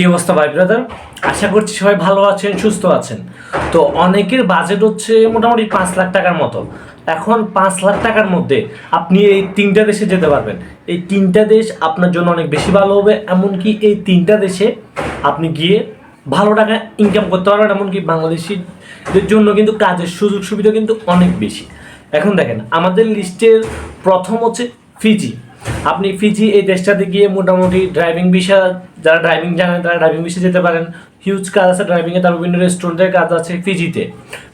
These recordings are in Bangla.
কি অবস্থা ভাই ব্রাদার? আশা করছি সবাই ভালো আছেন, সুস্থ আছেন। তো অনেকের বাজেট হচ্ছে মোটামুটি 5 লাখ টাকার মতো। এখন 5 লাখ টাকার মধ্যে আপনি এই 3টা দেশে যেতে পারবেন। এই 3টা দেশ আপনার জন্য অনেক বেশি ভালো হবে। এমনকি এই 3টা দেশে আপনি গিয়ে ভালো টাকা ইনকাম করতে পারবেন। এমনকি বাংলাদেশিদের জন্য কিন্তু কাজের সুযোগ সুবিধা কিন্তু অনেক বেশি। এখন দেখেন, আমাদের লিস্টের প্রথম হচ্ছে ফিজি। আপনি ফিজি এই দেশটাতে গিয়ে মোটামুটি ড্রাইভিং ভিসা, যারা ড্রাইভিং জানেন তারা ড্রাইভিং ভিসা যেতে পারেন। হিউজ কাজ আছে ড্রাইভিংয়ে, তার বিভিন্ন রেস্টুরেন্টের কাজ আছে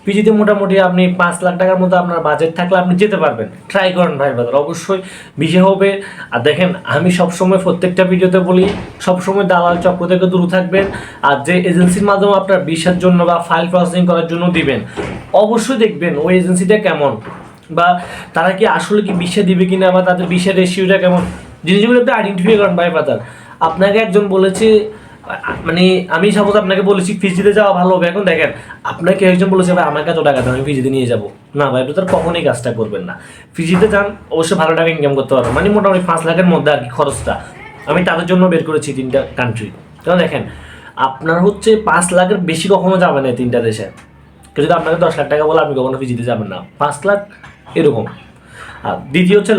ফিজিতে মোটামুটি আপনি 5 লাখ টাকার মতো আপনার বাজেট থাকলে আপনি যেতে পারবেন। ট্রাই করেন ভাই ব্রাদার, অবশ্যই ভিসা হবে। আর দেখেন, আমি সবসময় প্রত্যেকটা ভিডিওতে বলি সবসময় দালাল চক্র থেকে দূরে থাকবেন। আর যে এজেন্সির মাধ্যমে আপনার ভিসার জন্য বা ফাইল প্রসেসিং করার জন্য দিবেন, অবশ্যই দেখবেন ওই এজেন্সিটা কেমন, বা তারা কি আসলে কি ভিসা দিবে কিনা, বা তাদের ভিসা রেশিওটা কেমন, জিনিসগুলো একটু আইডেন্টিফাই করেন ভাই ব্রাদার। আপনাকে একজন বলেছে, মানে আমি সাপোজ আপনাকে বলেছি ফিজিতে যাওয়া ভালো হবে। এখন দেখেন, আপনাকে একজন বলেছে ভাই আমাকে এত টাকা দাও আমি ফিজিতে নিয়ে যাবো, না ভাই ব্রাদার, কখনোই কাজটা করবেন না। ফিজিতে যান, অবশ্যই ভালো টাকা ইনকাম করতে পারবেন, মানে মোটামুটি 5 লাখের মধ্যে আর কি খরচটা। আমি তাদের জন্য বের করেছি 3টা কান্ট্রি। কারণ দেখেন, আপনার হচ্ছে 5 লাখের বেশি কখনো যাবে না এই 3টা দেশে। কেউ যদি আপনাকে 10 লাখ টাকা বলে, আপনি কখনো ফিজিতে যাবেন না। 5 লাখ এরকম। আর দ্বিতীয় হচ্ছে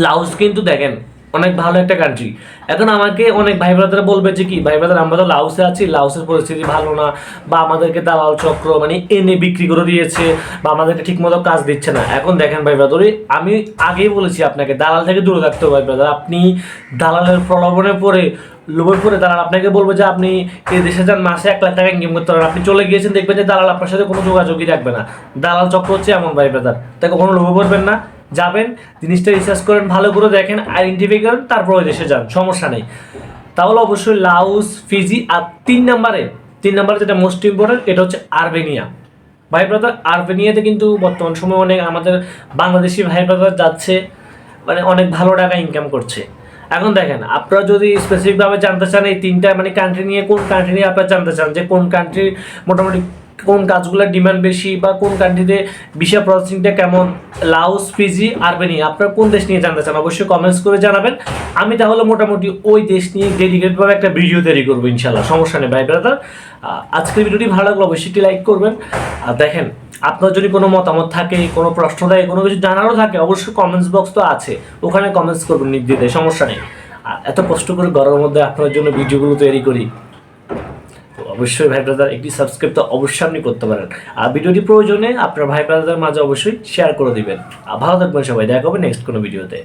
লাউস কিন্তু দেখেন অনেক ভালো একটা কান্ট্রি। এখন আমাকে অনেক ভাই ব্রাদার বলবে যে কি ভাই ব্রাদার, আমরা তো লাউসে আছি, লাউসের পরিস্থিতি ভালো না, বা আমাদেরকে দালাল চক্র মানে এনে বিক্রি করে দিয়েছে, বা আমাদেরকে ঠিকমতো কাজ দিচ্ছে না। এখন দেখেন ভাই ব্রাদার, আমি আগেই বলেছি আপনাকে দালাল থেকে দূরে থাকতে হবে ভাই ব্রাদার। আপনি দালালের প্রলোভনে পড়ে, লোভের পরে দালাল আপনাকে বলবে যে আপনি এই দেশে যান, মাসে 1 লাখ টাকা ইনকাম করতে পারেন। আপনি চলে গিয়েছেন, দেখবেন যে দালাল আপনার সাথে কোনো যোগাযোগই রাখবে না। দালাল চক্র হচ্ছে এমন ভাই ব্রাদার, তাই কখনো লোভে পড়বেন না। যাবেন, জিনিসটা রিসার্চ করেন, ভালো করে দেখেন, আইডেন্টিফাই করেন, তারপর ওই দেশে যান, সমস্যা নেই। তাহলে অবশ্যই লাউস, ফিজি। আর 3 নম্বরে যেটা মোস্ট ইম্পর্টেন্ট, এটা হচ্ছে আর্মেনিয়া। ভাই ব্রাদার, আর্মেনিয়াতে কিন্তু বর্তমান সময়ে অনেক আমাদের বাংলাদেশি ভাই ব্রাদার যাচ্ছে, মানে অনেক ভালো টাকা ইনকাম করছে। এখন দেখেন, আপনারা যদি স্পেসিফিকভাবে জানতে চান এই 3টা মানে কান্ট্রি নিয়ে, কোন কান্ট্রি নিয়ে আপনারা জানতে চান, যে কোন কান্ট্রির মোটামুটি কোন কাজগুলোর ডিমান্ড বেশি, বা কোন কান্ট্রিতে ভিসা প্রসেসিংটা কেমন, লাউস, ফিজি, আর্মেনিয়া, আপনারা কোন দেশ নিয়ে জানতে চান অবশ্যই কমেন্টস করে জানাবেন। আমি তাহলে মোটামুটি ওই দেশ নিয়ে ডেডিকেটভাবে একটা ভিডিও তৈরি করবো ইনশাল্লাহ, সমস্যা নেই ভাই ব্রাদার। আজকের ভিডিওটি ভালো লাগলো অবশ্যই একটি লাইক করবেন। আর দেখেন, আপনার যদি কোনো মতামত থাকে, কোনো প্রশ্ন থাকে, কোনো কিছু জানারও থাকে, অবশ্যই কমেন্টস বক্স তো আছে, ওখানে কমেন্টস করবেন নির্দ্বিধায়, সমস্যা নেই। আর এত কষ্ট করে গরমের মধ্যে আপনার জন্য ভিডিওগুলো তৈরি করি, তো অবশ্যই ভাই ব্রাদার একটি সাবস্ক্রাইব তো অবশ্যই আপনি করতে পারেন। আর ভিডিওটি প্রয়োজনে আপনার ভাই ব্রাদার মাঝে অবশ্যই শেয়ার করে দিবেন। আর ভালো থাকবেন সবাই, দেখা হবে নেক্সট কোনো ভিডিওতে।